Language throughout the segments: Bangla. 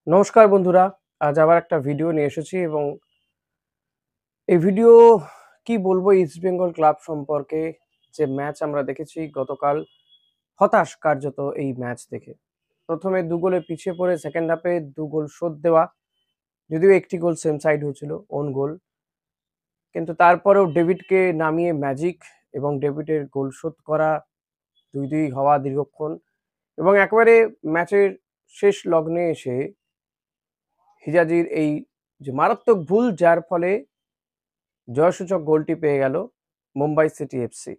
নমস্কার বন্ধুরা, আজ আবার একটা ভিডিও নিয়ে এসেছি এবং এই ভিডিও কি বলবো ইস্ট বেঙ্গল ক্লাব সম্পর্কে। যে ম্যাচ আমরা দেখেছি গতকাল, হতাশ কার্যত এই ম্যাচ দেখে। প্রথমে ২ গোলে পিছিয়ে পড়ে সেকেন্ড হাফে ২ গোল শোধ দেওয়া, যদিও একটি গোল সেম সাইড হয়েছিল, ওন গোল। কিন্তু তারপরেও ডেভিডকে নামিয়ে ম্যাজিক এবং ডেভিডের গোল শোধ করা ২-২ হওয়া দীর্ঘক্ষণ এবং একেবারে ম্যাচের শেষ লগ্নে এসে হিজাজির এই যে মারাত্মক ভুল, যার ফলে জয়সূচক গোলটি পেয়ে গেল মুম্বাই সিটি এফসি।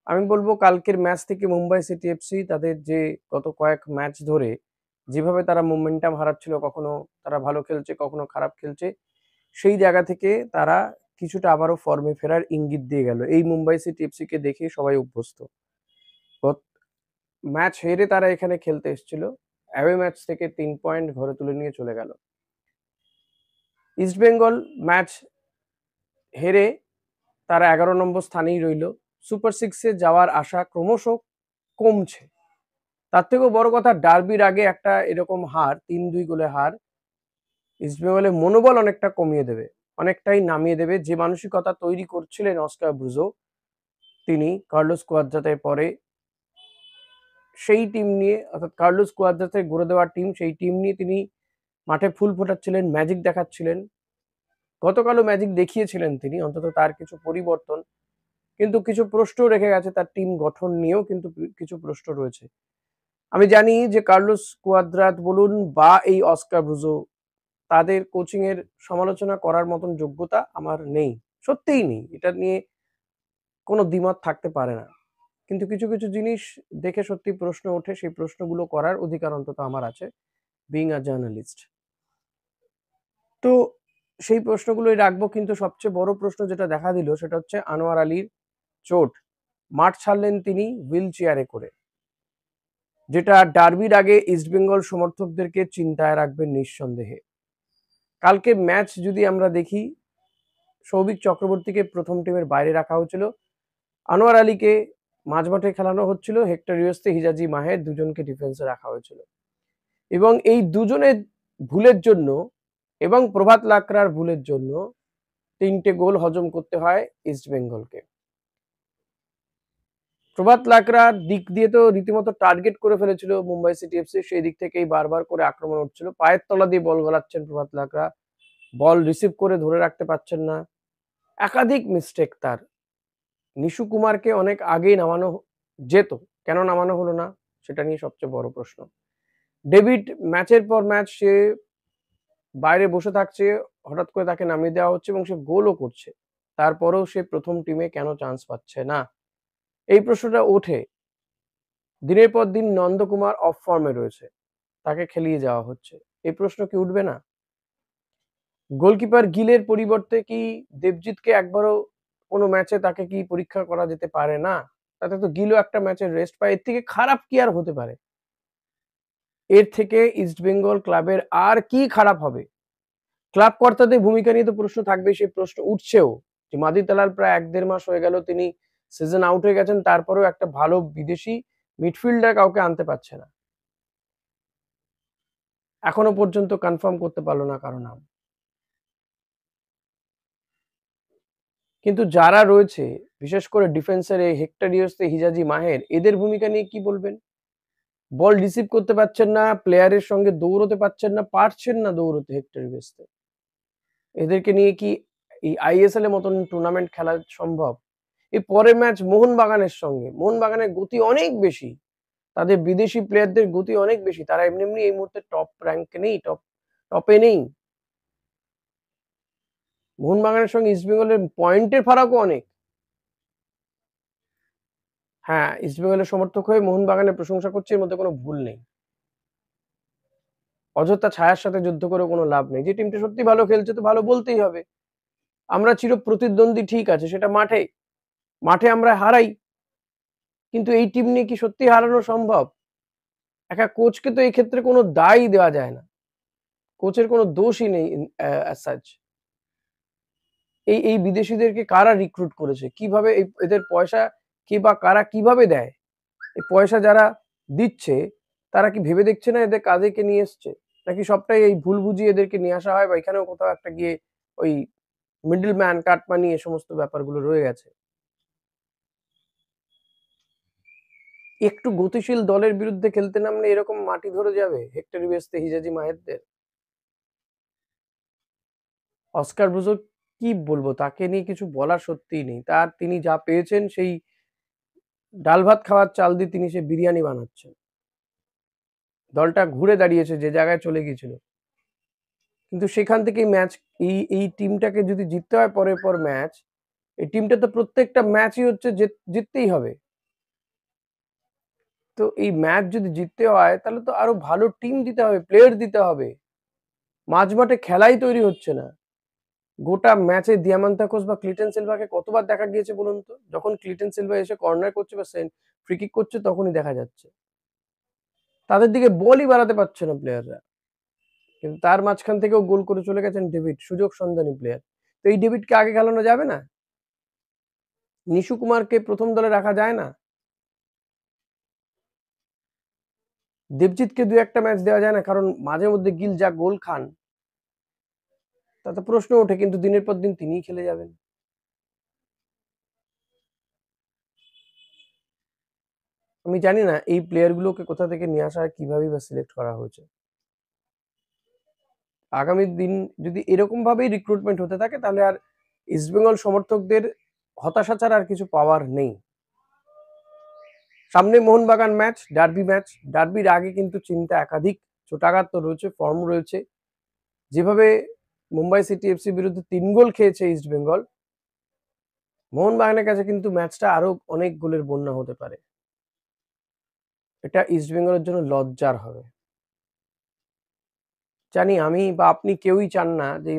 আমি বলবো কালকের ম্যাচ থেকে মুম্বাই সিটি এফসি তাদের যে গত কয়েক ম্যাচ ধরে যেভাবে তারা মোমেন্টাম হারাচ্ছিল, কখনো তারা ভালো খেলছে কখনো খারাপ খেলছে, সেই জায়গা থেকে তারা কিছুটা আবারও ফর্মে ফেরার ইঙ্গিত দিয়ে গেল। এই মুম্বাই সিটি এফসি কে দেখে সবাই অভ্যস্ত। ম্যাচ হেরে তারা এখানে খেলতে এসেছিল, অ্যাওয়ে ম্যাচ থেকে ৩ পয়েন্ট ঘরে তুলে নিয়ে চলে গেল। ইস্টবেঙ্গল ম্যাচ হেরে তারা ১১ নম্বর স্থানেই রইল। সুপার সিক্সে যাওয়ার আশা ক্রমশ কমছে। তার থেকেও বড় কথা, ডার্বির আগে একটা এরকম হার, ৩-২ গোলে হার ইস্টবেঙ্গলের মনোবল অনেকটা কমিয়ে দেবে, অনেকটাই নামিয়ে দেবে। যে মানসিকতা তৈরি করছিলেন অস্কার ব্রুজো, তিনি কার্লোস কুয়াদ্রাতের পরে সেই টিম নিয়ে, অর্থাৎ কার্লোস কুয়াদ্রাতের গড়ে দেওয়া টিম, সেই টিম নিয়ে তিনি মাঠে ফুল ফোটাচ্ছিলেন, ম্যাজিক দেখাচ্ছিলেন। গতকালও ম্যাজিক দেখিয়েছিলেন তিনি, অন্তত তার কিছু পরিবর্তন। কিন্তু কিছু প্রশ্ন রেখে গেছে, তার টিম গঠন নিয়েও কিন্তু কিছু প্রশ্ন রয়েছে। আমি জানি যে কার্লোস কুয়াদ্রাত বলুন বা এই অস্কার ব্রুজো, তাদের কোচিং এর সমালোচনা করার মতন যোগ্যতা আমার নেই, সত্যিই নেই। এটা নিয়ে কোনো দ্বিমত থাকতে পারে না। কিন্তু কিছু কিছু জিনিস দেখে সত্যি প্রশ্ন ওঠে, সেই প্রশ্নগুলো করার অধিকার অন্তত আমার আছে, বিইং আ জার্নালিস্ট। তো সেই প্রশ্নগুলোই রাখবো, কিন্তু সবচেয়ে বড় প্রশ্ন যেটা দেখা দিল সেটা হচ্ছে আনোয়ার আলীর চোট। মাঠ ছাড়লেন তিনি হুইল চেয়ারে করে, যেটা ডার্বির আগে ইস্টবেঙ্গল সমর্থকদেরকে চিন্তায় রাখবে নিঃসন্দেহে। কালকে ম্যাচ যদি আমরা দেখি, সৌভিক চক্রবর্তীকে প্রথম টিমের বাইরে রাখা হয়েছিল, আনোয়ার আলীকে মাঝমাঠে খেলানো হচ্ছিল, হেক্টর ইয়োস্তে, হিজাজি মাহের দুজনকে ডিফেন্সে রাখা হয়েছিল। এবং এই দুজনের ভুলের জন্য এবং প্রভাত লাকড়ার ভুলের জন্য ৩টে গোল হজম করতে হয় ইস্টবেঙ্গলকে। প্রভাত লাকড়ার দিক দিয়ে তো রীতিমতো টার্গেট করে ফেলেছিল মুম্বাই সিটি এফসি, সেই দিক থেকেই বারবার করে আক্রমণ হচ্ছিল। পায়ের তলা দিয়ে বল গলাচ্ছেন প্রভাত লাকড়া, বল রিসিভ করে ধরে রাখতে পারছেন না, একাধিক মিস্টেক তার। নিশু কুমারকে অনেক আগেই নামানো যেত, কেন নামানো হলো না সেটা নিয়ে সবচেয়ে বড় প্রশ্ন। ডেভিড ম্যাচের পর ম্যাচ সে বাইরে বসে থাকছে, হঠাৎ করে তাকে নামিয়ে দেওয়া হচ্ছে এবং সে গোলও করছে, তারপরেও সে প্রথম টিমে কেন চান্স পাচ্ছে না, এই প্রশ্নটা ওঠে। দিনের পর দিন নন্দকুমার অফ ফর্মে রয়েছে, তাকে খেলিয়ে যাওয়া হচ্ছে, এই প্রশ্ন কি উঠবে না? গোলকিপার গিলের পরিবর্তে কি দেবজিৎকে একবারও কোনো ম্যাচে তাকে কি পরীক্ষা করা যেতে পারে না? তাতে তো গিলও একটা ম্যাচের রেস্ট পায়, এর থেকে খারাপ কি আর হতে পারে? এর থেকে ইস্টবেঙ্গল ক্লাবের আর কি খারাপ হবে? ক্লাব কর্তাদের ভূমিকা নিয়ে তো প্রশ্ন থাকবেই, সেই প্রশ্ন উঠছেও যে মাদি তালাল প্রায় ১-১.৫ মাস হয়ে গেল তিনি সিজন আউট হয়ে গেছেন, তারপরেও একটা ভালো বিদেশি মিডফিল্ডার কাউকে আনতে পারছে না। এখনো পর্যন্ত কনফার্ম করতে পারলো না কারো নাম। কিন্তু যারা রয়েছে, বিশেষ করে ডিফেন্সের এই হেক্টর ইয়োস্তে, হিজাজি মাহের, এদের ভূমিকা নিয়ে কি বলবেন? বল রিসিভ করতে পারছেন না, প্লেয়ারের সঙ্গে দৌড়তে পারছেন না দৌড়তে হেক্টর ইয়োস্তে। এদেরকে নিয়ে কি এই আইএসএল এর মতন টুর্নামেন্ট খেলা সম্ভব? এই পরের ম্যাচ মোহনবাগানের সঙ্গে, মোহনবাগানের গতি অনেক বেশি, তাদের বিদেশি প্লেয়ারদের গতি অনেক বেশি, তারা এমনি এই মুহূর্তে টপ র্যাঙ্কে নেই, টপে নেই। মোহনবাগানের সঙ্গে ইস্টবেঙ্গলের পয়েন্টের ফারাকও অনেক। হ্যাঁ, ইস্টবেঙ্গলের সমর্থক হয়ে মোহনবাগানের প্রশংসা করছি, এর মধ্যে কোনো ভুল নেই। অযথা ছায়ার সাথে যুদ্ধ করে কোনো লাভ নেই। যে টিমটা সত্যি ভালো খেলছে তো ভালো বলতেই হবে। আমরা চির প্রতিদ্বন্দ্বী ঠিক আছে, সেটা মাঠে আমরা হারাই, কিন্তু এই টিম নিয়ে কি সত্যি হারানো সম্ভব? একটা কোচকে তো এই ক্ষেত্রে কোনো দায়ই দেওয়া যায় না। কোচের কোনো দোষই নেই as such। এই বিদেশিদেরকে কারা রিক্রুট করেছে? কিভাবে এদের পয়সা কে বা কারা কিভাবে দেয়? এই পয়সা যারা দিচ্ছে তারা কি ভেবে দেখছে না এদের কাদেরকে নিয়ে এসছে? নাকি সবটাই এই ভুল বুঝিয়ে এদেরকে নিয়ে আসা হয়, বা এখানেও কোথাও একটা গিয়ে ওই মিডল ম্যান, কাটমানি এ সমস্ত ব্যাপারগুলো রয়ে গেছে? একটু গতিশীল দলের বিরুদ্ধে খেলতে নামলে এরকম মাটি ধরে যাবে হেক্টর ইবেস্তে, হিজাজি মাহেরদের। অস্কার ব্রুজো কি বলবো, তাকে নিয়ে কিছু বলার সত্যিই নেই। তিনি যা পেয়েছেন সেই ডাল ভাত খাওয়ার চাল দিয়ে তিনি সে বিরিয়ানি বানাচ্ছেন। দলটা ঘুরে দাঁড়িয়েছে, যে জায়গায় চলে গিয়েছিল। কিন্তু সেখান থেকেই ম্যাচ, এই টিমটাকে যদি জিততে হয় পরের পর ম্যাচ, এই টিমটা তো প্রত্যেকটা ম্যাচই হচ্ছে জিততেই হবে। তো এই ম্যাচ যদি জিততে হয় তাহলে তো আরো ভালো টিম দিতে হবে, প্লেয়ার দিতে হবে। মাঝ মাঠে খেলাই তৈরি হচ্ছে না। গোটা ম্যাচে দিয়ামান্তাকোস বা ক্লিটন সিলভাকে কতবার দেখা গিয়েছে বলুন তো? যখন ক্লিটন সিলভা এসে কর্নার করছে বা ফ্রি কিক করছে তখনই দেখা যাচ্ছে। তাদের দিকে বলই বাড়াতে পারছে না প্লেয়াররা। কিন্তু তার মাঝখান থেকেও গোল করে চলে গেছেন ডেভিড, সুযোগ সন্ধানী প্লেয়ার। তো এই ডেভিডকে আগে খেলানো যাবে না? নিশু কুমারকে প্রথম দলে রাখা যায় না? দেবজিৎকে ২-১টা ম্যাচ দেওয়া যায় না? কারণ মাঝে মধ্যে গিল যা গোল খান, তাতে প্রশ্ন ওঠে, কিন্তু দিনের পর দিন তিনিই খেলে যাবেন। আমি জানি না এই প্লেয়ারগুলোকে কোথা থেকে নিয়ে আসা হয়, কিভাবেই বা সিলেক্ট করা হয়েছে। আগামী দিন যদি এরকম ভাবেই রিক্রুটমেন্ট হতে থাকে তাহলে আর ইস্টবেঙ্গল সমর্থকদের হতাশা ছাড়া আর কিছু পাওয়ার নেই। সামনে মোহনবাগান ম্যাচ, ডার্বি ম্যাচ। ডার্বির আগে কিন্তু চিন্তা একাধিক, চোটাঘাত তো রয়েছে, ফর্ম রয়েছে। যেভাবে মুম্বাই সিটি এফসি বিরুদ্ধে ৩ গোল খেয়েছে ইস্টবেঙ্গল, মোহনবাগানের কাছে কিন্তু ম্যাচটা আরো অনেক গোলের বন্যা হতে পারে। এটা ইস্টবেঙ্গলের জন্য লজ্জার হবে। জানি আমি বা আপনি কেউই চান না যে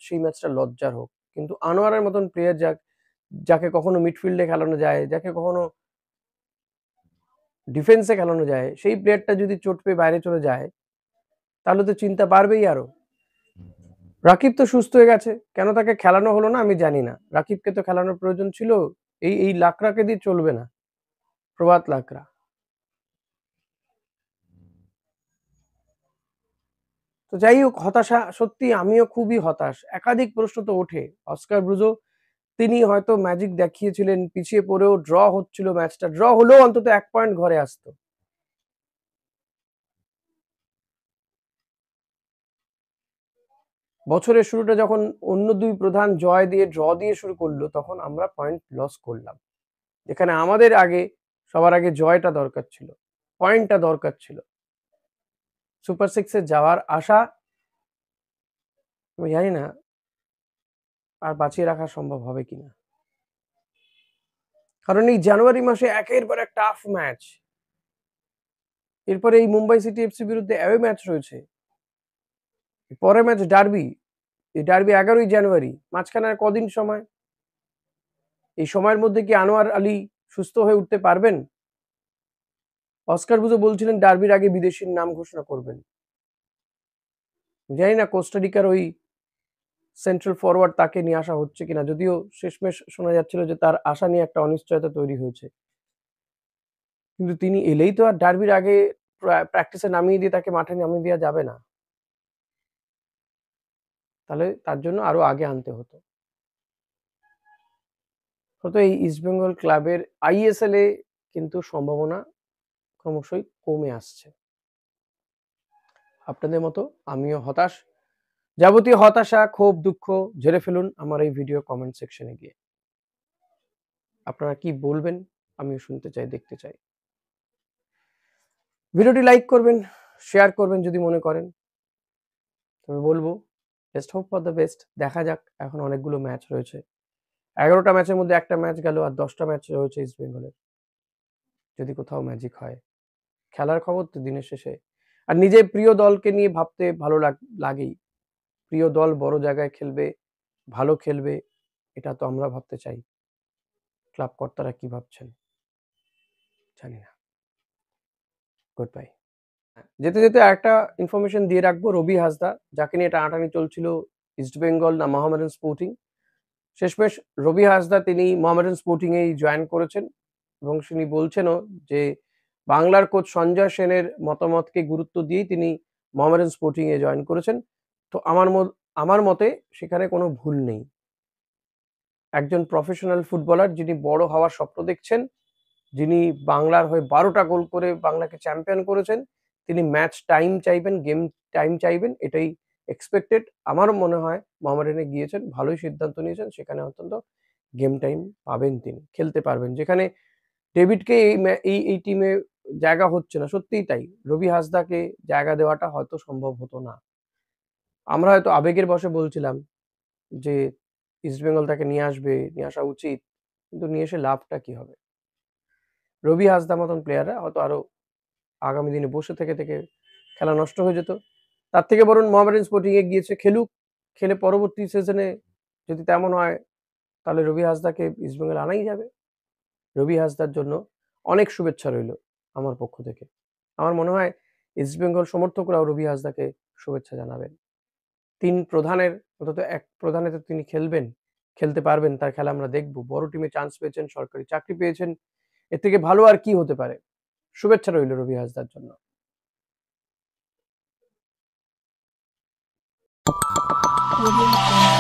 সেই ম্যাচটা লজ্জার হোক। কিন্তু আনোয়ারের মতন প্লেয়ার যাকে কখনো মিডফিল্ডে খেলানো যায়, যাকে কখনো ডিফেন্সে খেলানো যায়, সেই প্লেয়ারটা যদি চোট পেয়ে বাইরে চলে যায় তাহলে তো চিন্তা বাড়বেই আরো। রাকিব তো সুস্থ হয়ে গেছে, কেন তাকে খেলানো হলো না আমি জানি না। রাকিবকে তো খেলানোর প্রয়োজন ছিল। এই লাকড়াকে দিয়ে চলবে না, প্রভাত লাকড়া। তো যাই হোক, হতাশা সত্যি, আমিও খুবই হতাশ। একাধিক প্রশ্ন তো ওঠে। অস্কার ব্রুজো তিনি হয়তো ম্যাজিক দেখিয়েছিলেন, পিছিয়ে পড়েও ড্র হচ্ছিল ম্যাচটা, ড্র হলেও অন্তত ১ পয়েন্ট ঘরে আসতো। বছরের শুরুটা যখন অন্য ২ প্রধান জয় দিয়ে ড্র দিয়ে শুরু করলো, তখন আমরা পয়েন্ট লস করলাম। যেখানে আমাদের সবার আগে জয়টা দরকার ছিল, পয়েন্টটা দরকার ছিল। সুপার 6 এ যাওয়ার আশা, আমি জানি না আর বাঁচিয়ে রাখা সম্ভব হবে কিনা। কারণ এই জানুয়ারি মাসে একের পর এক টাফ ম্যাচ। এরপরে এই মুম্বাই সিটি এফসি বিরুদ্ধে অ্যাওয়ে ম্যাচ রয়েছে। পরের ম্যাচ ডার্বি। এই ডার্বি ১১ই জানুয়ারি। মাঝখানে আর কদিন সময়? এই সময়ের মধ্যে কি আনোয়ার আলী সুস্থ হয়ে উঠতে পারবেন? অস্কার ব্রুজো বলছিলেন ডার্বির আগে বিদেশির নাম ঘোষণা করবেন। জানি না কোস্টারিকার ওই সেন্ট্রাল ফরওয়ার্ড তাকে নিয়ে আসা হচ্ছে কিনা, যদিও শেষমেশ শোনা যাচ্ছিল যে তার আশা নিয়ে একটা অনিশ্চয়তা তৈরি হয়েছে। কিন্তু তিনি এলেই তো আর ডার্বির আগে প্র্যাকটিসে নামিয়ে দিয়ে তাকে মাঠে নামিয়ে দেওয়া যাবে না। তাহলে তার জন্য আরো আগে আনতে হতো। হয়তো এই ইস্টবেঙ্গল ক্লাবের আইএসএল এ কিন্তু সম্ভাবনা ক্রমশই কমে আসছে। আপনাদের মতো আমিও হতাশ। যাবতীয় হতাশা, ক্ষোভ, দুঃখ ঝেড়ে ফেলুন আমার এই ভিডিও কমেন্ট সেকশনে গিয়ে। আপনারা কি বলবেন আমিও শুনতে চাই, দেখতে চাই। ভিডিওটি লাইক করবেন, শেয়ার করবেন যদি মনে করেন। তবে বলবো best hope for the best. দেখা যাক, এখন অনেকগুলো ম্যাচ রয়েছে। ১১টা ম্যাচের মধ্যে একটা ম্যাচ গেল, আর ১০টা ম্যাচ রয়েছে ইস্টবেঙ্গলের। যদি কোথাও ম্যাজিক হয়, খেলার খবর তো দিনের শেষে। আর নিজের প্রিয় দলকে নিয়ে ভাবতে ভালো লাগেই। প্রিয় দল বড় জায়গায় খেলবে, ভালো খেলবে, এটা তো আমরা ভাবতে চাই। ক্লাব কর্তারা কি ভাবছেন জানি না। Good bye. যেতে যেতে আরেকটা ইনফরমেশন দিয়ে রাখবো, রবি হাসদা, যাকে নিয়ে টানাটানি চলছিল ইস্টবেঙ্গল না মোহামেডান স্পোর্টিং। শেষমেশ রবি হাসদা তিনি মোহামেডান স্পোর্টিং এই জয়েন করেছেন, এবং তিনি বলছেনও যে বাংলার কোচ সঞ্জয় সেনের মতামতকে গুরুত্ব দিয়েই তিনি মোহামেডান স্পোর্টিং এ জয়েন করেছেন। তো আমার মতে সেখানে কোনো ভুল নেই। একজন প্রফেশনাল ফুটবলার যিনি বড় হওয়ার স্বপ্ন দেখছেন, যিনি বাংলার হয়ে ১২টা গোল করে বাংলাকে চ্যাম্পিয়ন করেছেন, তিনি ম্যাচ টাইম চাইবেন, গেম টাইম চাইবেন, এটাই এক্সপেক্টেড। আমারও মনে হয় মোহামেডানে গিয়েছেন, ভালোই সিদ্ধান্ত নিয়েছেন। সেখানে অন্তত গেম টাইম পাবেন তিনি, খেলতে পারবেন। যেখানে ডেভিডকে এই টিমে জায়গা হচ্ছে না, সত্যিই তাই। রবি হাসদাকে জায়গা দেওয়াটা হয়তো সম্ভব হতো না। আমরা হয়তো আবেগের বশে বলছিলাম যে ইস্টবেঙ্গল তাকে নিয়ে আসা উচিত। কিন্তু নিয়ে এসে লাভটা কি হবে? রবি হাসদা মতন প্লেয়াররা হয়তো আরো আগামী দিনে বসে থেকে খেলা নষ্ট হয়ে যেত। তার থেকে বরং মোহামেডান স্পোর্টিং এ গিয়েছে, খেলুক। খেলে পরবর্তী সিজনে যদি তেমন হয় তাহলে রবি হাসদাকে ইস্টবেঙ্গল আনাই যাবে। রবি হাসদার জন্য অনেক শুভেচ্ছা রইলো আমার পক্ষ থেকে। আমার মনে হয় ইস্টবেঙ্গল সমর্থকরাও রবি হাসদাকে শুভেচ্ছা জানাবেন। ৩ প্রধানের অন্তত ১ প্রধানে তো তিনি খেলবেন, খেলতে পারবেন। তার খেলা আমরা দেখব। বড় টিমে চান্স পেয়েছেন, সরকারি চাকরি পেয়েছেন। এর থেকে ভালো আর কি হতে পারে? শুভেচ্ছা রইল রবি হাসদার জন্য। Audio Jungle.